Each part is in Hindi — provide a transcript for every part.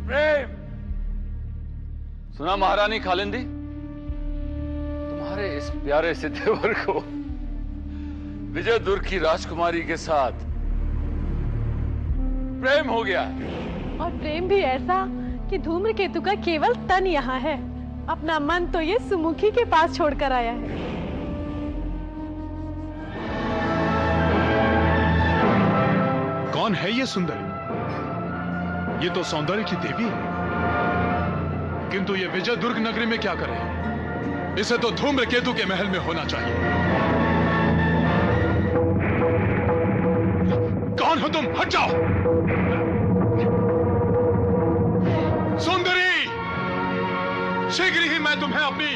प्रेम, सुना महारानी कालिंदी, तुम्हारे इस प्यारे से देवर को विजय दुर्ग की राजकुमारी के साथ प्रेम हो गया है। और प्रेम भी ऐसा कि धूम्रकेतु का केवल तन यहाँ है, अपना मन तो ये सुमुखी के पास छोड़कर आया है। कौन है ये सुंदरी? ये तो सौंदर्य की देवी है, किंतु ये विजय दुर्ग नगरी में क्या करे? इसे तो धूम्रकेतु के महल में होना चाहिए। कौन हो तुम? हट जाओ! सुंदरी, शीघ्र ही मैं तुम्हें अपनी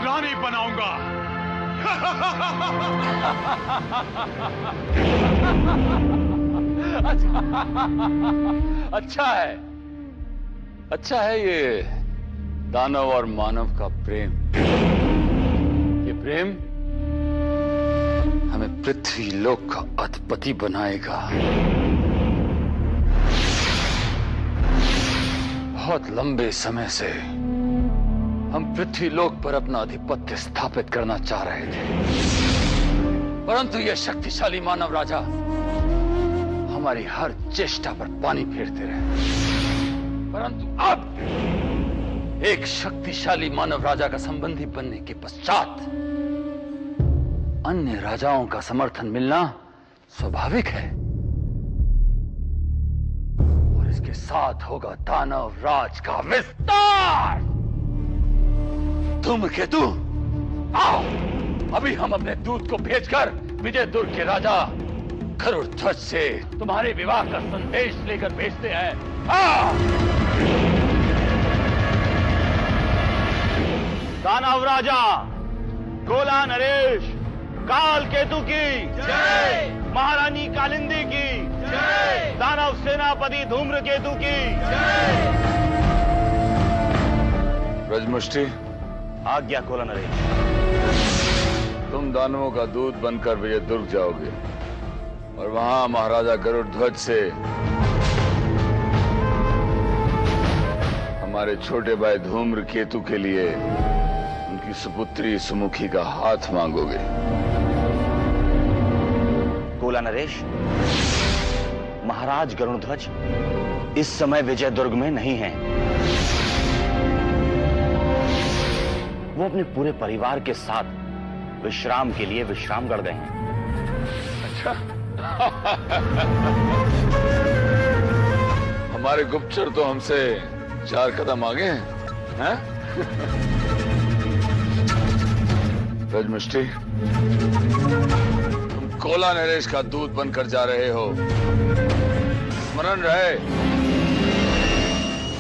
रानी बनाऊंगा। अच्छा है ये दानव और मानव का प्रेम। ये प्रेम हमें पृथ्वी लोक का अधिपति बनाएगा। बहुत लंबे समय से हम पृथ्वी लोक पर अपना आधिपत्य स्थापित करना चाह रहे थे, परंतु यह शक्तिशाली मानव राजा हमारी हर चेष्टा पर पानी फेरते रहे। परंतु अब एक शक्तिशाली मानव राजा का संबंधी बनने के पश्चात अन्य राजाओं का समर्थन मिलना स्वाभाविक है, और इसके साथ होगा दानव राज का विस्तार। धूम्रकेतु, आओ, अभी हम अपने दूत को भेजकर विजय दुर्ग के राजा गरुड़ ध्वज से तुम्हारे विवाह का संदेश लेकर भेजते हैं। दानव राजा गोला नरेश काल केतु की जय, महारानी कालिंदी की जय, दानव सेनापति धूम्रकेतु की जय। ब्रजमुष्टि, आज्ञा कोला नरेश। तुम दानवों का दूत बनकर विजय दुर्ग जाओगे और वहां महाराजा गरुड़ ध्वज से हमारे छोटे भाई धूम्रकेतु के लिए उनकी सुपुत्री सुमुखी का हाथ मांगोगे। कोला नरेश, महाराज गरुड़ध्वज इस समय विजय दुर्ग में नहीं हैं। वो अपने पूरे परिवार के साथ विश्राम के लिए विश्रामगढ़ गए हैं। अच्छा। हमारे गुप्तचर तो हमसे 4 कदम आगे हैं? ब्रजमुष्टि, तुम कोला नरेश का दूत बनकर जा रहे हो। स्मरण रहे,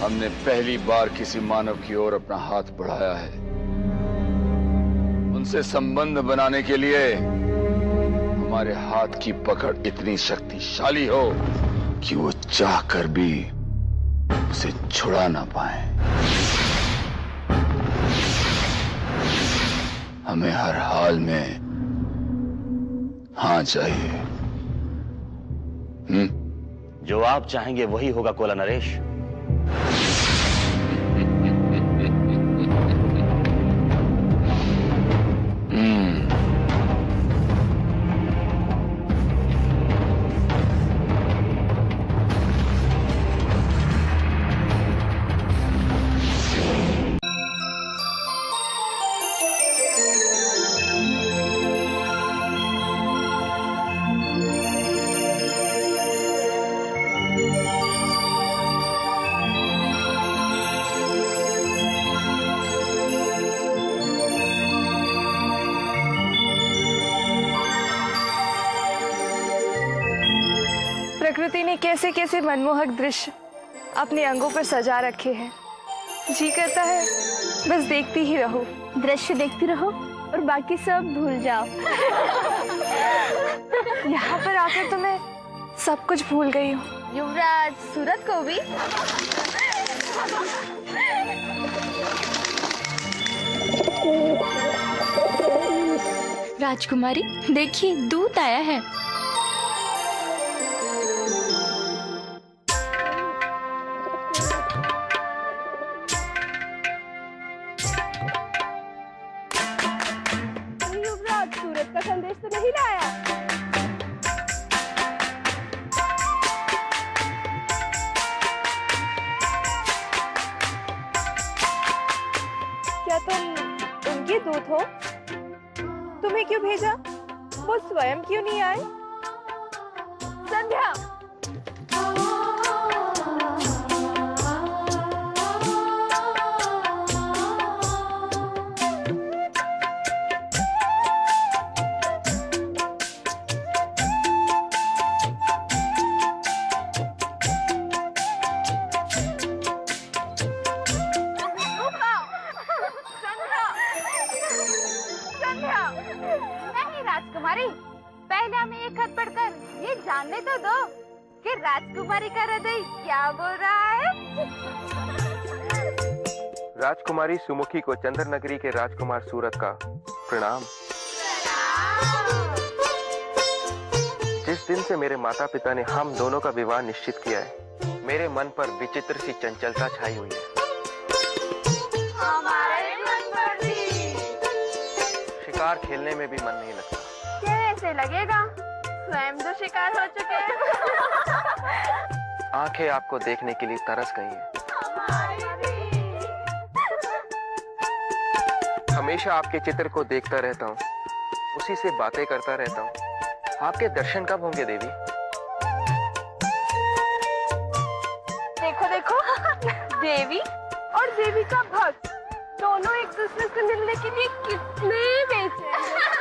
हमने पहली बार किसी मानव की ओर अपना हाथ बढ़ाया है। उनसे संबंध बनाने के लिए हमारे हाथ की पकड़ इतनी शक्तिशाली हो कि वो चाहकर भी उसे छुड़ा ना पाए। हमें हर हाल में हाँ चाहिए। जो आप चाहेंगे वही होगा कोला नरेश। प्रकृति ने कैसे कैसे मनमोहक दृश्य अपने अंगों पर सजा रखे हैं। जी करता है बस देखती ही रहो, दृश्य देखती रहो और बाकी सब भूल जाओ। यहाँ पर आकर तो मैं सब कुछ भूल गई हूँ। युवराज सूरत को भी। राजकुमारी देखिए, दूत आया है। युवराज सूरज का संदेश तो नहीं लाया। क्या तुम उनके दूत हो? तुम्हें क्यों भेजा? वो स्वयं क्यों नहीं आए? संध्या, नहीं राजकुमारी, पहले हमें ये खत पढ़कर ये जानने तो दो कि राजकुमारी का हृदय क्या बोल रहा है। राजकुमारी सुमुखी को चंद्र नगरी के राजकुमार सूरत का प्रणाम। जिस दिन से मेरे माता पिता ने हम दोनों का विवाह निश्चित किया है, मेरे मन पर विचित्र सी चंचलता छाई हुई है। हमारे मन पर भी। शिकार खेलने में भी मन नहीं लगता। कैसे लगेगा? स्वयं जो शिकार हो चुके हैं। आंखें आपको देखने के लिए तरस गई हैं। हमेशा आपके चित्र को देखता रहता हूँ, उसी से बातें करता रहता हूँ। आपके दर्शन कब होंगे देवी? देखो देखो, देवी और देवी का भक्त दोनों एक दूसरे से मिलने के लिए कितने बेचैन हैं।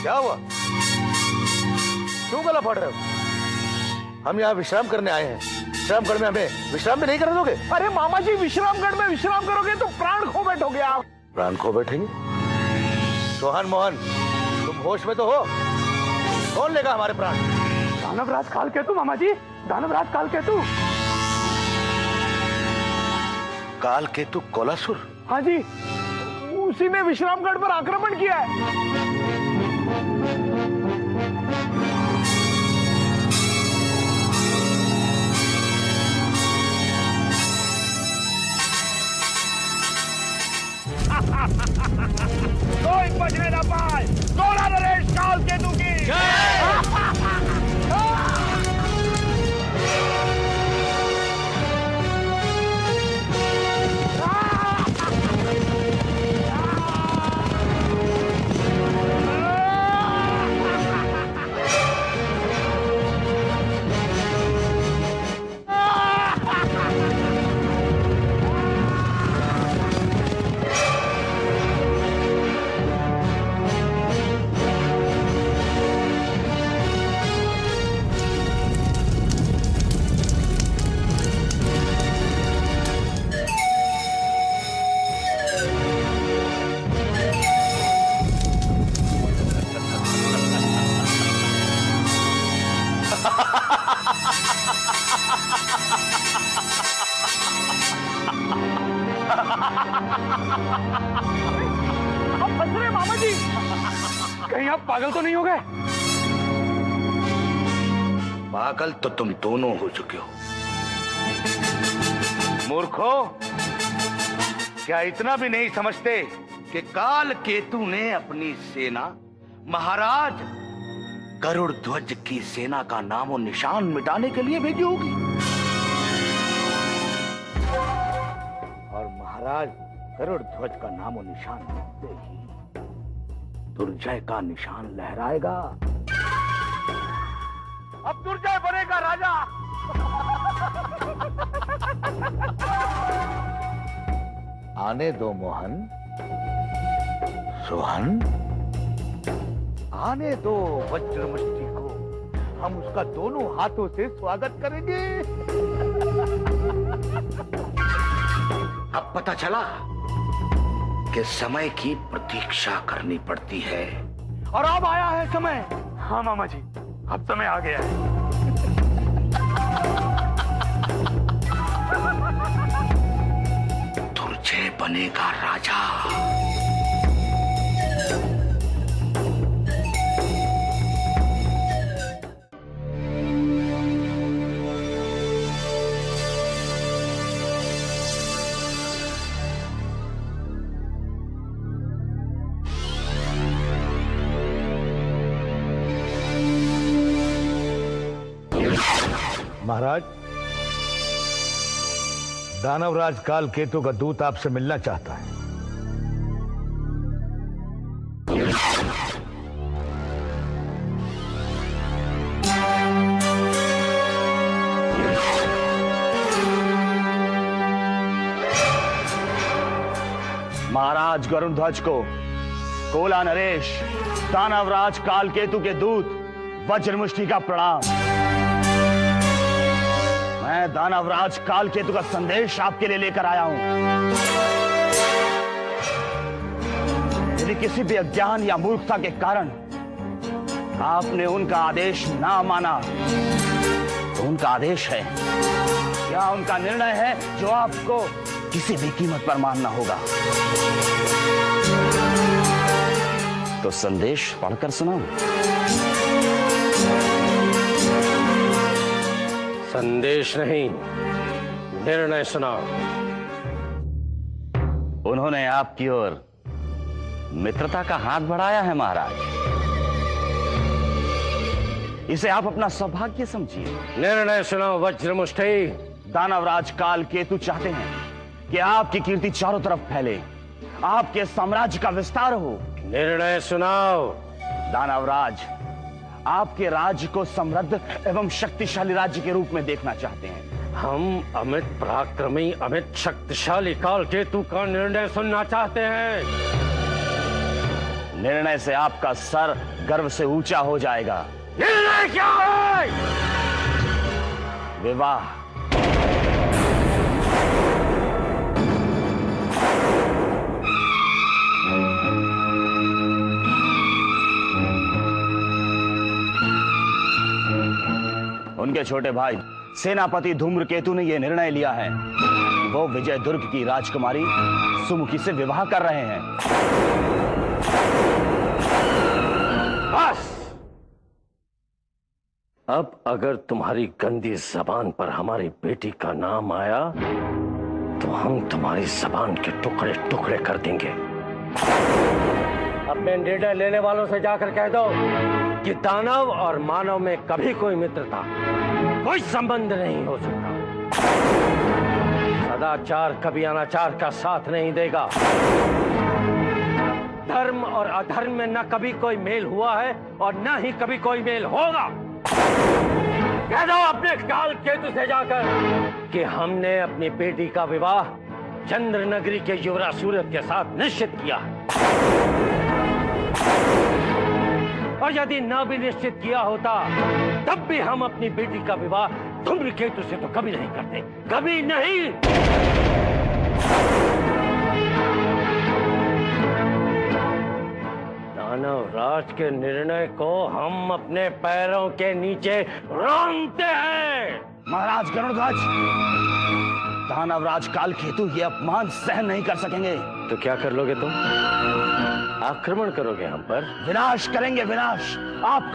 क्या हुआ? क्यों गला फाड़ रहे हो? हम यहाँ विश्राम करने आए हैं। विश्रामगढ़ में हमें विश्राम भी नहीं करने दोगे? अरे मामा जी, विश्रामगढ़ में विश्राम करोगे तो प्राण खो बैठोगे आप। प्राण खो बैठेंगे? सोहन मोहन, तुम होश में तो हो? कौन लेगा हमारे प्राण? दानवराज कालकेतु मामा जी, दानवराज कालकेतु। कालकेतु कोलासुर? हाँ जी, उसी ने विश्रामगढ़ पर आक्रमण किया है। कोई बचने ना पाए। कालकेतु की जय। पागल तो नहीं हो गए? पागल तो तुम दोनों हो चुके हो। मूर्खो, क्या इतना भी नहीं समझते कि काल केतु ने अपनी सेना महाराज गरुड़ ध्वज की सेना का नामो निशान मिटाने के लिए भेजी होगी? और महाराज गरुड़ ध्वज का नामो निशान मिटते ही दुर्जय का निशान लहराएगा। अब दुर्जय बनेगा राजा। आने दो मोहन, सोहन, आने दो वज्रमुष्टि को, हम उसका दोनों हाथों से स्वागत करेंगे। अब पता चला कि समय की प्रतीक्षा करनी पड़ती है, और अब आया है समय। हाँ मामा जी, अब समय आ गया है। दुर्जय बनेगा राजा। महाराज, दानवराज काल केतु का दूत आपसे मिलना चाहता है। महाराज गरुड़ ध्वज को, कोला नरेश, दानवराज काल केतु के दूत वज्रमुष्टि का प्रणाम। मैं दानवराज काल केतु का संदेश आपके लिए लेकर आया हूं। यदि किसी भी अज्ञान या मूर्खता के कारण आपने उनका आदेश ना माना तो उनका आदेश है या उनका निर्णय है जो आपको किसी भी कीमत पर मानना होगा। तो संदेश पढ़कर सुनाऊं? संदेश नहीं, निर्णय सुनाओ। उन्होंने आपकी ओर मित्रता का हाथ बढ़ाया है महाराज, इसे आप अपना सौभाग्य समझिए। निर्णय सुनाओ वज्रमुष्टि। दानवराज काल केतु चाहते हैं कि आपकी कीर्ति चारों तरफ फैले, आपके साम्राज्य का विस्तार हो। निर्णय सुनाओ। दानवराज आपके राज्य को समृद्ध एवं शक्तिशाली राज्य के रूप में देखना चाहते हैं। हम अमित पराक्रमी, अमित शक्तिशाली काल केतु का निर्णय सुनना चाहते हैं। निर्णय से आपका सर गर्व से ऊंचा हो जाएगा। निर्णय क्या है? विवाह। उनके छोटे भाई सेनापति धूम्रकेतु ने यह निर्णय लिया है कि वो विजय दुर्ग की राजकुमारी सुमुखी से विवाह कर रहे हैं। बस, अब अगर तुम्हारी गंदी जबान पर हमारी बेटी का नाम आया तो हम तुम्हारी जबान के टुकड़े टुकड़े कर देंगे। अपने निर्णय लेने वालों से जाकर कह दो कि दानव और मानव में कभी कोई मित्रता, कोई संबंध नहीं हो सकता। सदाचार कभी अनाचार का साथ नहीं देगा। धर्म और अधर्म में न कभी कोई मेल हुआ है और न ही कभी कोई मेल होगा। कह दो अपने काल केतु से जाकर कि हमने अपनी बेटी का विवाह चंद्र नगरी के युवराज सूरज के साथ निश्चित किया। और यदि न भी निश्चित किया होता तब भी हम अपनी बेटी का विवाह धूम्रकेतु से तो कभी नहीं करते, कभी नहीं। दानवराज के निर्णय को हम अपने पैरों के नीचे रौंदते हैं। महाराज गरुड़ध्वज, दानवराज काल केतु ये अपमान सहन नहीं कर सकेंगे। तो क्या कर लोगे तुम? आक्रमण करोगे हम पर? विनाश करेंगे, विनाश। आप